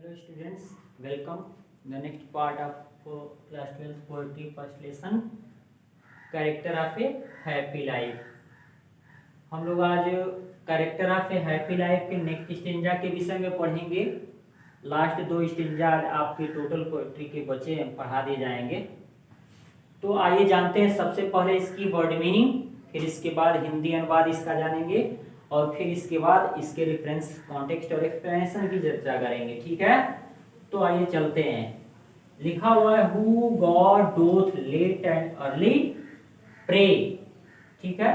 Hello students, welcome. The next part of class 12 poetry first lesson, character of A happy life. हम लोग आज character of A happy life के next stanza के विषय में पढ़ेंगे। लास्ट दो स्टेंजा आपके टोटल पोएट्री के बचे पढ़ा दिए जाएंगे। तो आइए जानते हैं सबसे पहले इसकी वर्ड मीनिंग, फिर इसके बाद हिंदी अनुवाद इसका जानेंगे और फिर इसके बाद इसके रेफरेंस, कॉन्टेक्स्ट और एक्सप्लेनेशन की चर्चा करेंगे। ठीक है, तो आइए चलते हैं। लिखा हुआ है who God doth late and early pray. ठीक है,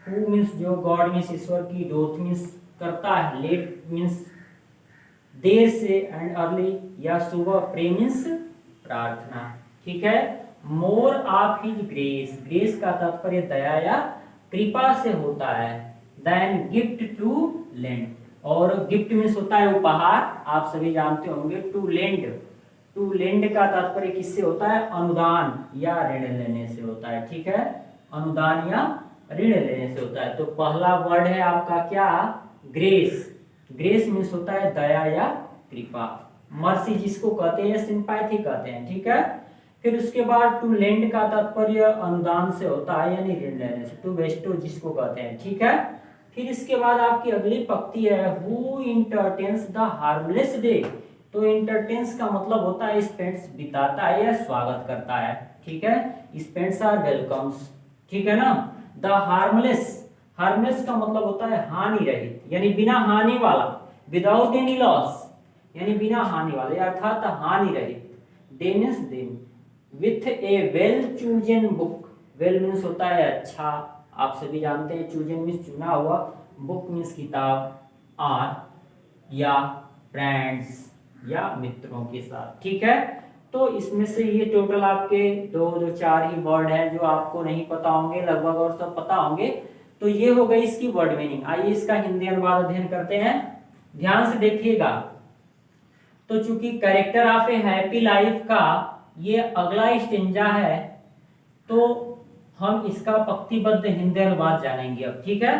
हु मीन्स जो, गॉड मीन्स ईश्वर की, डोथ मीन्स करता है, लेट मीन्स देर से, एंड अर्ली या सुबह, प्रे मीन्स प्रार्थना। ठीक है, more of his grace, grace का तात्पर्य दया या कृपा से होता है, देन गिफ्ट टू लेंड, और गिफ्ट मीन्स होता है उपहार, आप सभी जानते होंगे। टू लेंड, टू लेंड का तात्पर्य किससे होता है? अनुदान या ऋण लेने से होता है। ठीक है, अनुदान या ऋण लेने से होता है। तो पहला वर्ड है आपका क्या? ग्रेस। ग्रेस मीन्स होता है दया या कृपा। मर्सी जिसको कहते हैं, सिंपैथी कहते हैं। ठीक है, फिर उसके बाद टू लेंड का तात्पर्य अनुदान से होता है यानी ऋण लेने से। टू बेस्टो जिसको कहते हैं। ठीक है, फिर इसके बाद आपकी अगली पंक्ति है who entertains the harmless day. तो इंटरटेन्स का मतलब होता है स्पेंड्स, बिताता है या स्वागत करता है। ठीक है, स्पेंड्स आर वेलकम्स। ठीक है ना। द हार्मलेस, हार्मलेस का मतलब होता है हानि रहित यानी बिना हानि वाला, विदाउट एनी लॉस यानी बिना हानि वाले अर्थात हानि रहित। डे मीन्स दिन। With A well chosen book, well means होता है अच्छा, आप सभी जानते हैं। चूजन मीन्स चुना हुआ, बुक मीन्स किताब, आर या फ्रेंड्स या मित्रों के साथ। ठीक है, तो इसमें से ये टोटल आपके दो चार ही वर्ड हैं जो आपको नहीं पता होंगे, लगभग और सब पता होंगे। तो ये हो गई इसकी वर्ड मीनिंग। आइए इसका हिंदी अनुवाद अध्ययन करते हैं, ध्यान से देखिएगा। तो चूंकि character of A happy life का ये अगला स्टेंजा है, तो हम इसका पंक्तिबद्ध हिंदी अनुवाद जानेंगे अब। ठीक है,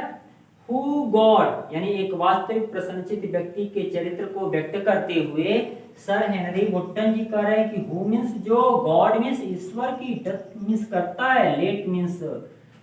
हु गॉड यानी एक वास्तविक प्रसन्नचित्त व्यक्ति के चरित्र को व्यक्त करते हुए सर हेनरी वुटन जी कह रहे हैं कि हु मीन्स जो, गॉड मीन्स ईश्वर की, डेथ मीन्स करता है, लेट मीन्स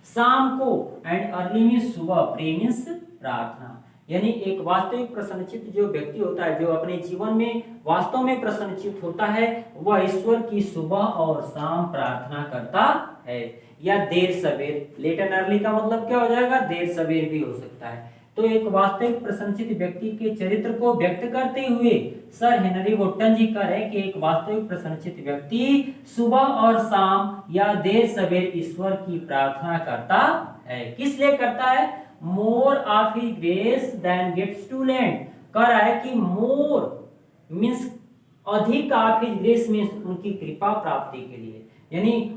शाम को, एंड अर्ली मीन्स सुबह, प्रे मीन्स प्रार्थना। यानी एक वास्तविक प्रसन्नचित्त जो व्यक्ति होता है, जो अपने जीवन में वास्तव में प्रसन्नचित्त होता है, वह ईश्वर की सुबह और शाम प्रार्थना करता है, या देर सवेर। लेट एंड अर्ली का मतलब क्या हो जाएगा? देर सवेर भी हो सकता है। तो एक वास्तविक प्रसन्नचित्त व्यक्ति के चरित्र को व्यक्त करते हुए सर हेनरी वुटन जी कह रहे हैं कि एक वास्तविक प्रसन्नचित्त व्यक्ति सुबह और शाम या देर सवेर ईश्वर की प्रार्थना करता है। किस लिए करता है? More of his grace than gifts to lend. कह रहा है कि मोर मीन्स अधिक, ऑफ ही ग्रेस मीन्स उनकी कृपा प्राप्ति के लिए, यानी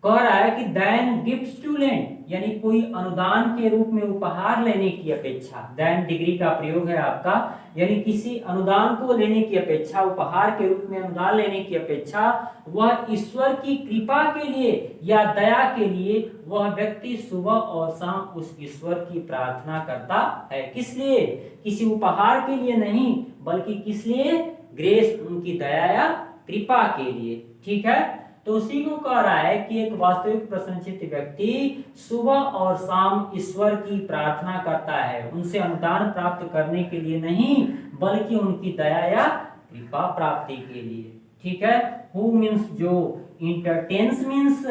कह रहा है कि देन गिफ्ट्स टू लैंड यानी कोई अनुदान के रूप में उपहार लेने की अपेक्षा, देन डिग्री का प्रयोग है आपका, यानी किसी अनुदान को लेने की अपेक्षा, उपहार के रूप में अनुदान लेने की अपेक्षा वह ईश्वर की कृपा के लिए या दया के लिए वह व्यक्ति सुबह और शाम उस ईश्वर की प्रार्थना करता है। किस लिए? किसी उपहार के लिए नहीं, बल्कि किस लिए? ग्रेस, उनकी दया या कृपा के लिए। ठीक है, तो उसी को कह रहा है कि एक वास्तविक प्रसन्नचित्त व्यक्ति सुबह और शाम ईश्वर की प्रार्थना करता है, उनसे अनुदान प्राप्त करने के लिए नहीं, बल्कि उनकी दया या कृपा प्राप्ति के लिए। ठीक है, हु मीन्स जो, इंटरटेन्स मीन्स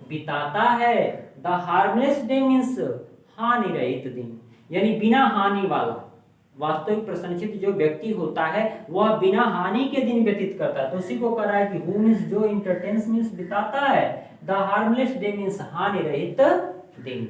बिताता है, द हार्मलेस डे मीन्स हानि रहित दिन यानी बिना हानि वाला। वास्तविक प्रसन्नचित्त जो व्यक्ति होता है वह बिना हानि के दिन व्यतीत करता है। तो उसी को कह रहा है कि हु मीन्स जो, इंटरटेन्स मीन्स बिताता है, द हार्मलेस डे मीन्स हानि रहित दिन।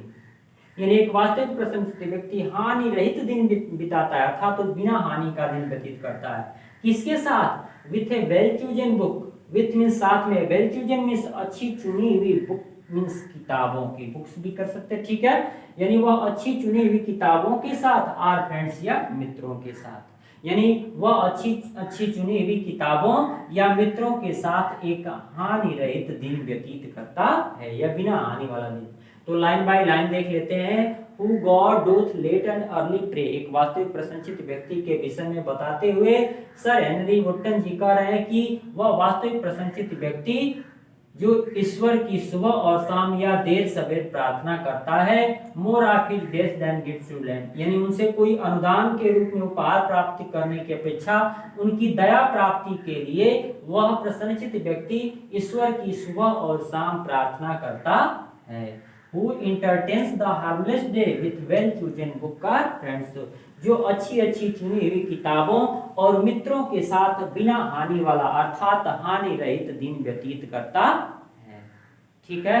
यानी एक वास्तविक प्रसन्नचित्त व्यक्ति हानि रहित दिन बिताता है, अर्थात तो बिना हानि का दिन व्यतीत करता है। किसके साथ? With A well chosen book. With means साथ में, वेल चूजन मीन्स अच्छी चुनी हुई, बुक मीन्स किताबों की, बुक्स भी कर सकते हैं। ठीक है, यानी वह अच्छी चुनी हुई किताबों के साथ, आर फ्रेंड्स या मित्रों के साथ, यानी वह अच्छी चुनी हुई किताबों या मित्रों के साथ एक हानि रहित दिन व्यतीत करता है या बिना हानि वाला दिन। तो लाइन बाय लाइन देख लेते हैं। who got doth late and early prey, एक वास्तविक प्रसन्नचित्त व्यक्ति के विषय में बताते हुए सर हेनरी वुटन जी कह रहे हैं कि वह वास्तविक प्रसन्नचित्त व्यक्ति जो ईश्वर की सुबह और शाम या देर सवेर प्रार्थना करता है, more of his days than gifts to lend, यानी उनसे कोई अनुदान के रूप में उपहार प्राप्त करने की अपेक्षा उनकी दया प्राप्ति के लिए वह प्रसन्नचित्त व्यक्ति ईश्वर की सुबह और शाम प्रार्थना करता है। Who entertains the harmless day with well chosen book or friends, जो अच्छी अच्छी चुनी हुई किताबों और मित्रों के साथ बिना हानि वाला अर्थात हानि रहित दिन व्यतीत करता है। ठीक है,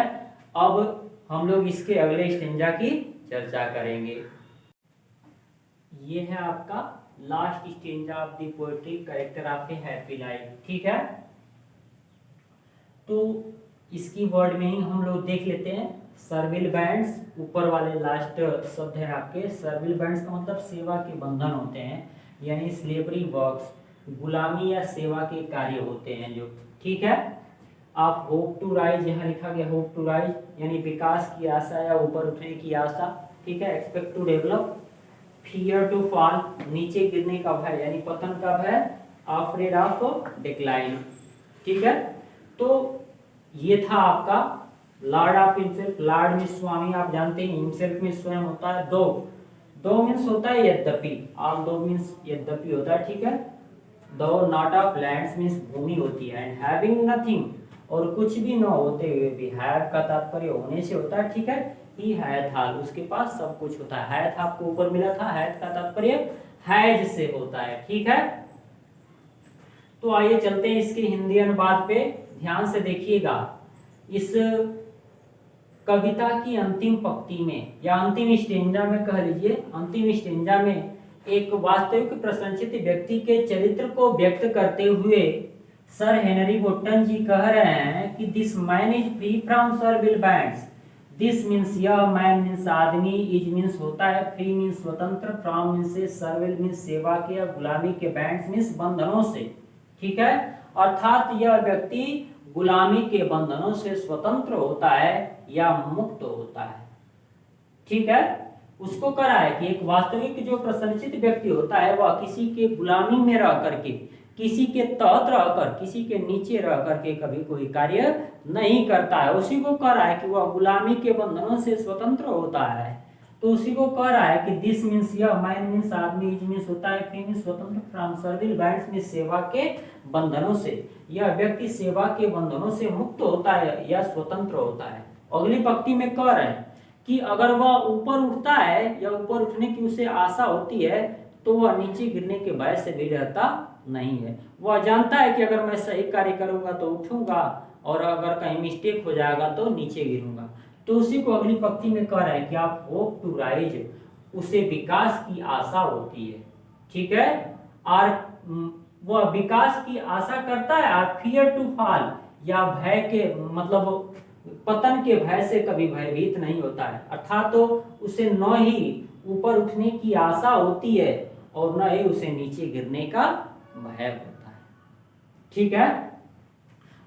अब हम लोग इसके अगले स्टेंजा की चर्चा करेंगे। ये है आपका last stanza of the poetry character of A happy life. ठीक है, तो इसकी वर्ड में ही हम लोग देख लेते हैं। सर्विल बैंड्स, ऊपर वाले लास्ट शब्द है आपके। सर्विल बैंड्स का मतलब सेवा के बंधन होते हैं, यानी स्लेवरी वर्क्स, गुलामी या सेवा के कार्य होते हैं जो। ठीक है, आप होप टू राइज, यहाँ लिखा गया होप टू राइज, यानी विकास की आशा या ऊपर उठने की आशा। ठीक है, expect to develop, fear to fall, नीचे गिरने का भय यानी पतन का भय, अफ्रेड ऑफ डिक्लाइन। ठीक है, तो ये था आपका लॉर्ड ऑफ हिमसेल्फ। लॉर्ड में स्वामी, आप जानते हैं, हिमसेल्फ में स्वयं होता है। दो मीन्स होता है यद्यपि, ऑल दो मीन्स यद्यपि होता है। ठीक है, दो नॉट ऑफ लैंड्स मीन्स भूमि होती है, एंड हैविंग नथिंग, और कुछ भी न होते हुए भी, हैव का तात्पर्य होने से होता है। ठीक है, ही हैथ ऑल, उसके पास सब कुछ होता है। हैथ आपको ऊपर मिला था, हैथ का तात्पर्य हैज से होता है। ठीक है, तो आइए चलते हैं इसके हिंदी अनुवाद पे। ध्यान से देखिएगा, इस कविता की अंतिम पंक्ति में या अंतिम स्टेंजा में कह लीजिए, अंतिम स्टेंजा में एक वास्तविक प्रशंसित व्यक्ति के चरित्र को व्यक्त करते हुए सर हेनरी वुटन जी कह रहे हैं कि this man is free from servile bands. This means यह, मैन मीन्स आदमी, इज मीन्स होता है, फ्री मीन्स स्वतंत्र, फ्रॉम मीन्स से, सर्विल मीन्स सेवा के या गुलामी के, बैंड्स मीन्स बंधनों से। ठीक है, अर्थात यह व्यक्ति गुलामी के बंधनों से स्वतंत्र होता है या मुक्त होता है। ठीक है, उसको कह रहा है कि एक वास्तविक जो प्रसन्नचित्त व्यक्ति होता है वह किसी के गुलामी में रह करके, किसी के तहत रहकर, किसी के नीचे रह करके कभी कोई कार्य नहीं करता है। उसी को कह रहा है कि वह गुलामी के बंधनों से स्वतंत्र होता है। तो उसी को कह रहा है कि दिस मीन्स यह, मैन मीन्स आदमी, इज मीन्स होता है, फ्री मीन्स स्वतंत्र, फ्रॉम सर्विल बैंड्स मीन्स सेवा के बंधनों से, यह व्यक्ति सेवा के बंधनों से मुक्त होता है या स्वतंत्र होता है। अगली पंक्ति में कह रहे हैं कि अगर वह ऊपर उठता है या ऊपर उठने की उसे आशा होती है तो वह नीचे गिरने के भय से भी डरता नहीं है। वह जानता है कि अगर मैं सही कार्य करूंगा तो उठूंगा और अगर कहीं मिस्टेक हो जाएगा तो नीचे गिरूंगा। तो उसी को अगली पंक्ति में कह रहा है कि आप होप टू राइज, उसे विकास की आशा होती है। ठीक है, और वह विकास की आशा करता है, और फियर टू फॉल, या भय के मतलब पतन के भय से कभी भयभीत नहीं होता है। अर्थात तो उसे न ही ऊपर उठने की आशा होती है और न ही उसे नीचे गिरने का भय होता है। ठीक है,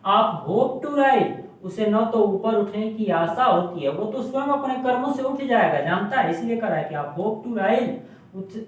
आप होप टू राइज, उसे न तो ऊपर उठने की आशा होती है, वो तो स्वयं अपने कर्मों से उठ जाएगा, जानता है, इसलिए कह रहा है कि आप होप टू राइज,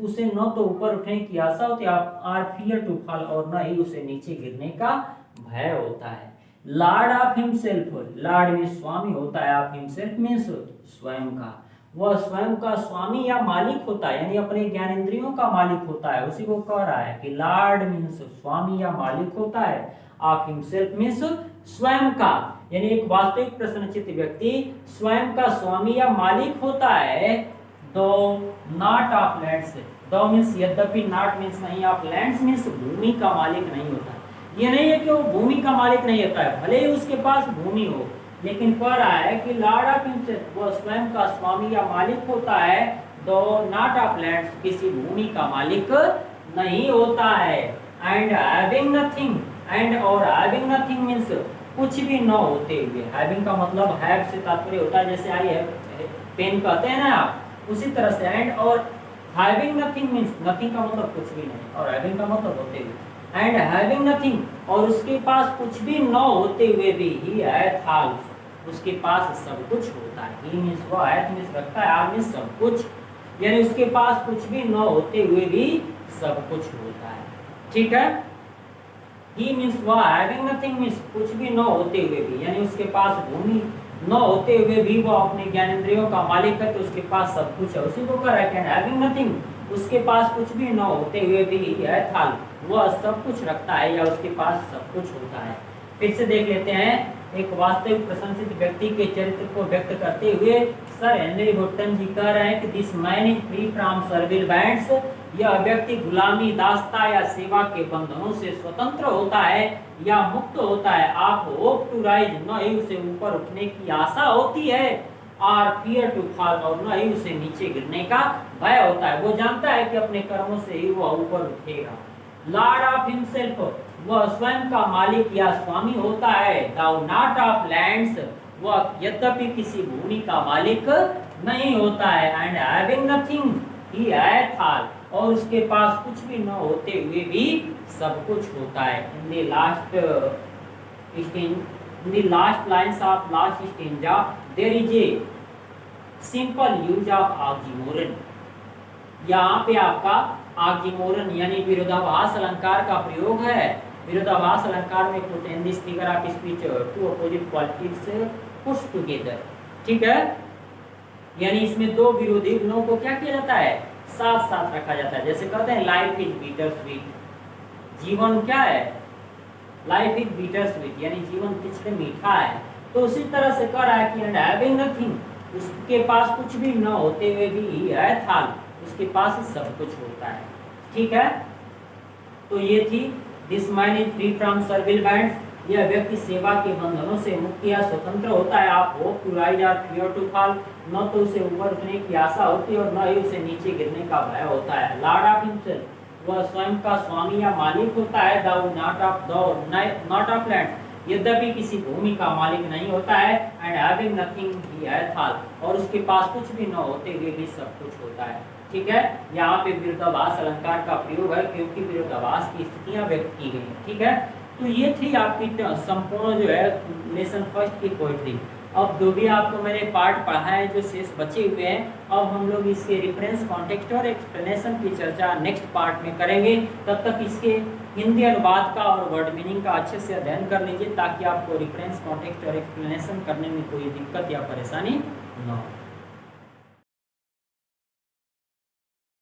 उसे न तो ऊपर उठने की आशा होती है, आप आर फियर टू फॉल, और न ही उसे नीचे गिरने का भय होता है। लॉर्ड ऑफ हिमसेल्फ, लॉर्ड में स्वामी होता है, ऑफ हिमसेल्फ मीन्स स्वयं का, वह स्वयं का स्वामी या मालिक होता है, यानी अपने ज्ञानेंद्रियों का मालिक होता है। उसी को कह रहा है कि लॉर्ड मीन्स स्वामी या मालिक होता है, ऑफ हिमसेल्फ मीन्स स्वयं का, यानी एक वास्तविक प्रसन्नचित्त व्यक्ति स्वयं का स्वामी या मालिक होता है। दो नॉट ऑफ लैंड्स, दो मीन्स यद्यपि, नॉट मीन्स नहीं, ऑफ लैंड्स मीन्स भूमि का मालिक नहीं होता। ये नहीं है कि वो भूमि का मालिक नहीं होता है, भले ही उसके पास भूमि हो, लेकिन कह रहा है कि लॉर्ड ऑफ हिमसेल्फ, वो स्वयं का स्वामी या मालिक होता है। दो नॉट ऑफ लैंड्स, किसी भूमि का मालिक नहीं होता है। एंड हैविंग नथिंग, एंड और हैविंग नथिंग मीन्स कुछ भी न होते हुए। हैविंग का मतलब हैव से तात्पर्य होता है, जैसे आई है पेन कहते हैं ना आप, उसी तरह से। एंड और हैविंग नथिंग मीन्स, नथिंग का मतलब कुछ भी नहीं, और हैविंग का मतलब होते हुए। एंड हैविंग नथिंग, और उसके पास कुछ भी न होते हुए भी, ही हैथ ऑल, उसके पास सब कुछ होता है। ही मीन्स वो हैथ मीन्स रखता है, आर मीन्स सब कुछ, यानी उसके पास कुछ भी न होते हुए भी सब कुछ होता है। ठीक है, ही मीन्स वह हैविंग नथिंग मीन्स कुछ भी न होते हुए भी, यानी उसके पास भूमि न होते हुए भी वो अपने ज्ञानेंद्रियों का मालिक है, तो उसके पास सब कुछ है। उसी को कह रहा है हैविंग नथिंग, उसके पास कुछ भी न होते हुए भी है थाल, वह सब कुछ रखता है या उसके पास सब कुछ होता है। फिर से देख लेते हैं, एक वास्तविक प्रशंसित व्यक्ति के चरित्र को व्यक्त करते हुए सर हेनरी होटन जी कह रहे हैं कि this man is free from servile bands, यह व्यक्ति गुलामी, दास्ता या सेवा के बंधनों से स्वतंत्र होता है या मुक्त होता है। आप होप टू राइज, न ही उसे ऊपर उठने की आशा होती है, और फियर टू फॉल, और न ही उसे नीचे गिरने का भय होता है। वो जानता है कि अपने कर्मों से ही वह ऊपर उठेगा। लॉर्ड ऑफ हिमसेल्फ, वह स्वयं का मालिक या स्वामी होता है। दाउ नॉट ऑफ लैंड्स, वह यद्यपि किसी भूमि का मालिक नहीं होता है। एंड हैविंग नथिंग, ही है थाल, और उसके पास कुछ भी न होते हुए भी सब कुछ होता है। In the last lines of last stanza there is a simple use of oxymoron. यहाँ पे आपका ऑक्सीमोरन यानी विरोधाभास अलंकार का प्रयोग है। विरोधाभास अलंकार में put in this figure of speech two opposite qualities push together. ठीक है, यानी इसमें दो विरोधी गुणों को क्या किया जाता है, साथ साथ रखा जाता है। जैसे कहते हैं लाइफ इज बिटर स्वीट, जीवन क्या है, लाइफ इज बिटर स्वीट, यानी जीवन तिछड़ मीठा है। तो उसी तरह से कह रहा है कि एंड हैविंग नथिंग, उसके पास कुछ भी न होते हुए भी है थाल, उसके पास सब कुछ होता है। ठीक है, तो ये थी this man is free from servile bands, यह व्यक्ति सेवा के बंधनों से मुक्त या स्वतंत्र होता है। आप होप टू राइज और फियर टू फॉल, न तो उसे ऊपर उठने की आशा होती है और न ही उसे नीचे गिरने का भय होता है। लॉर्ड ऑफ हिमसेल्फ, वह स्वयं का स्वामी या मालिक होता है। नॉट ऑफ लैंड, यद्यपि किसी भूमि का मालिक नहीं होता है। एंड हैविंग नथिंग, ही है थाल, और उसके पास कुछ भी न होते हुए भी सब कुछ होता है। ठीक है, यहाँ पे विरोधाभास अलंकार का प्रयोग है क्योंकि विरोधाभास की स्थितियां व्यक्त की गई। ठीक है, तो ये थी आपकी संपूर्ण जो है लेसन फर्स्ट की पोएट्री। अब जो भी आपको मैंने पार्ट पढ़ा है, जो शेष बचे हुए हैं, अब हम लोग इसके रेफरेंस, कॉन्टेक्स्ट और एक्सप्लेनेशन की चर्चा नेक्स्ट पार्ट में करेंगे। तब तक इसके हिंदी अनुवाद का और वर्ड मीनिंग का अच्छे से अध्ययन कर लीजिए ताकि आपको रेफरेंस, कॉन्टेक्स्ट और एक्सप्लेनेशन करने में कोई दिक्कत या परेशानी न हो।